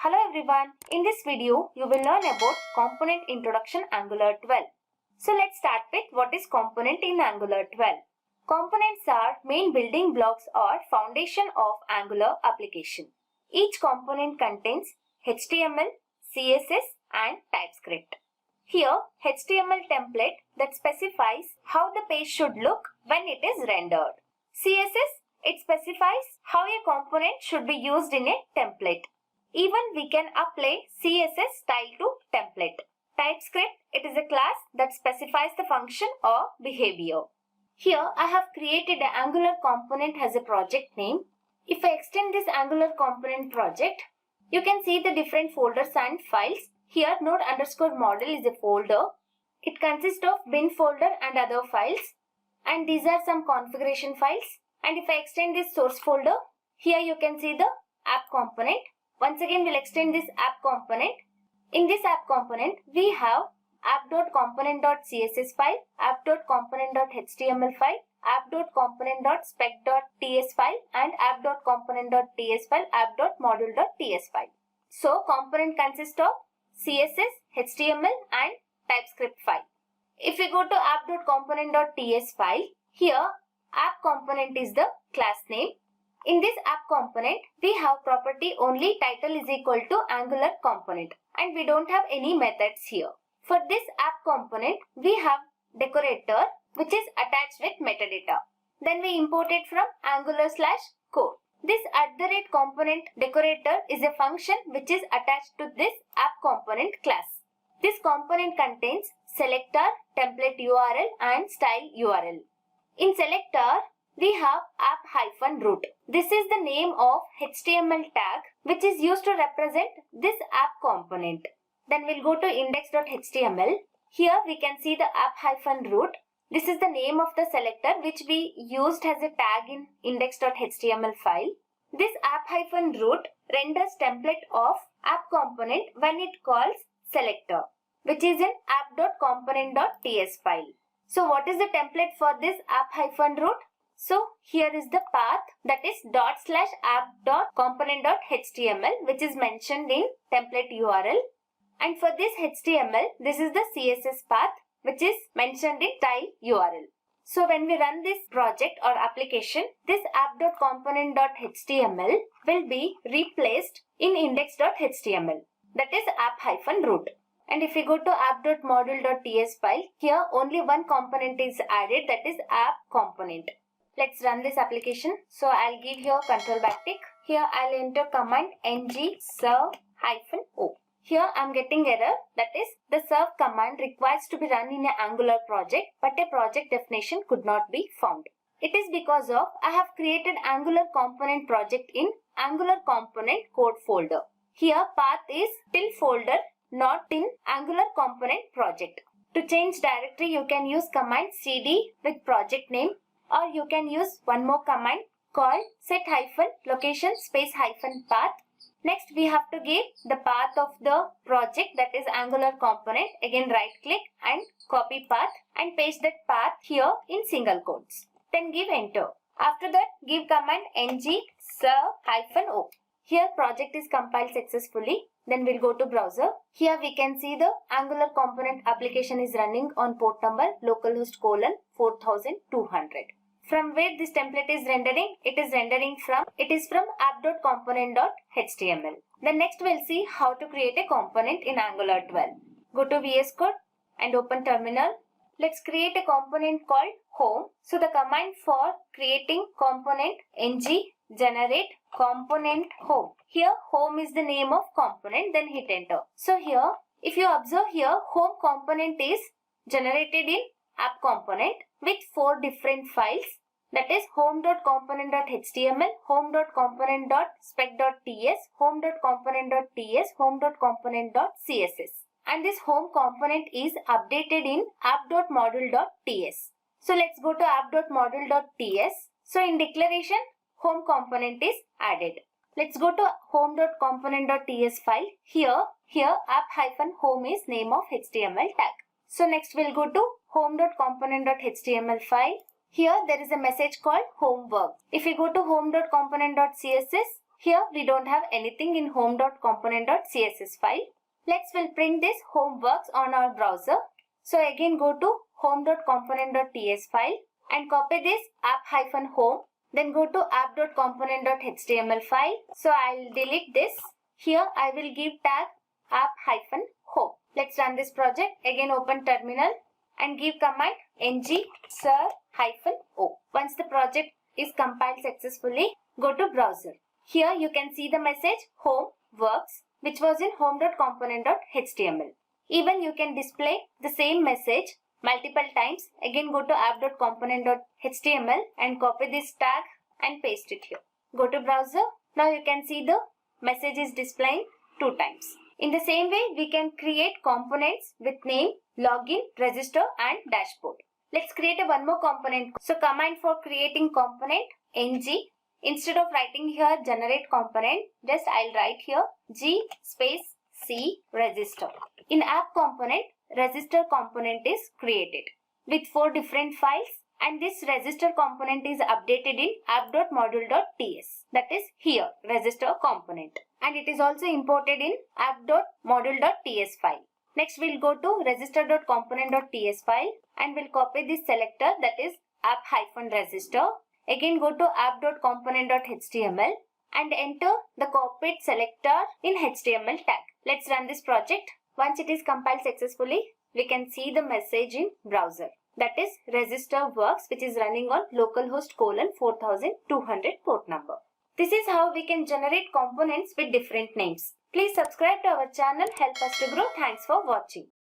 Hello everyone, in this video you will learn about component introduction Angular 12. So let's start with what is component in Angular 12. Components are main building blocks or foundation of Angular application. Each component contains HTML, CSS and TypeScript. Here HTML template that specifies how the page should look when it is rendered. CSS, it specifies how a component should be used in a template. Even we can apply CSS style to template. TypeScript, it is a class that specifies the function or behavior. Here I have created an Angular component as a project name. If I extend this Angular component project, you can see the different folders and files. Here node_model is a folder. It consists of bin folder and other files. And these are some configuration files. And if I extend this source folder, here you can see the app component. Once again, we'll extend this app component. In this app component, we have app.component.css file, app.component.html file, app.component.spec.ts file, and app.component.ts file, app.module.ts file. So, component consists of CSS, HTML, and TypeScript file. If we go to app.component.ts file, here app component is the class name. In this app component, we have property only title is equal to Angular component and we don't have any methods here. For this app component, we have decorator which is attached with metadata. Then we import it from Angular/core. This @component decorator is a function which is attached to this app component class. This component contains selector, template URL and style URL. In selector, we have app-root. This is the name of HTML tag which is used to represent this app component. Then we'll go to index.html. Here we can see the app-root. This is the name of the selector which we used as a tag in index.html file. This app-root renders template of app component when it calls selector, which is in app.component.ts file. So what is the template for this app-root? So here is the path, that is /app.component.html, which is mentioned in template URL. And for this HTML, this is the CSS path which is mentioned in style URL. So when we run this project or application, this app.component.html will be replaced in index.html, that is app-root. And if we go to app.module.ts file, here only one component is added, that is app component. Let's run this application. So I'll give here control backtick. Here I'll enter command ng serve-o. Here I'm getting error, that is the serve command requires to be run in an Angular project, but a project definition could not be found. It is because of I have created Angular component project in Angular component code folder. Here path is till folder, not in Angular component project. To change directory, you can use command cd with project name, or you can use one more command called set-location space-path. Next, we have to give the path of the project, that is Angular component. Again, right click and copy path and paste that path here in single quotes. Then give enter. After that, give command ng serve-o. Here project is compiled successfully. Then we'll go to browser. Here we can see the Angular component application is running on port number localhost :4200. From where this template is rendering? It is from app.component.html. Then next we'll see how to create a component in Angular 12. Go to VS Code and open terminal. Let's create a component called home. So the command for creating component ng generate component home. Here home is the name of component, then hit enter. So here if you observe here, home component is generated in app component with 4 different files, that is home.component.html, home.component.spec.ts, home.component.ts, home.component.css. And this home component is updated in app.module.ts. So let's go to app.module.ts. So in declaration, home component is added. Let's go to home.component.ts file. Here app-home is name of HTML tag. So next we'll go to home.component.html file. Here there is a message called homework. If we go to home.component.css, Here we don't have anything in home.component.css file. We'll print this home works on our browser. So again go to home.component.ts file and copy this app-home. Then go to app.component.html file. So I'll delete this. Here I will give tag app-home. Let's run this project. Again open terminal and give command ng -o. Once the project is compiled successfully, go to browser. Here you can see the message home works, which was in home.component.html. Even you can display the same message multiple times. Again go to app.component.html and copy this tag and paste it here. Go to browser. Now you can see the message is displaying 2 times. In the same way, we can create components with name, login, register and dashboard. Let's create one more component. So command for creating component ng. Instead of writing here generate component, just I'll write here g space c register. In app component, register component is created with 4 different files, and this register component is updated in app.module.ts. That is here register component, and it is also imported in app.module.ts file. Next we'll go to register.component.ts file and we'll copy this selector, that is app-register. Again go to app.component.html and enter the copied selector in HTML tag. Let's run this project. Once it is compiled successfully, we can see the message in browser. That is register works, which is running on localhost :4200 port number. This is how we can generate components with different names. Please subscribe to our channel. Help us to grow. Thanks for watching.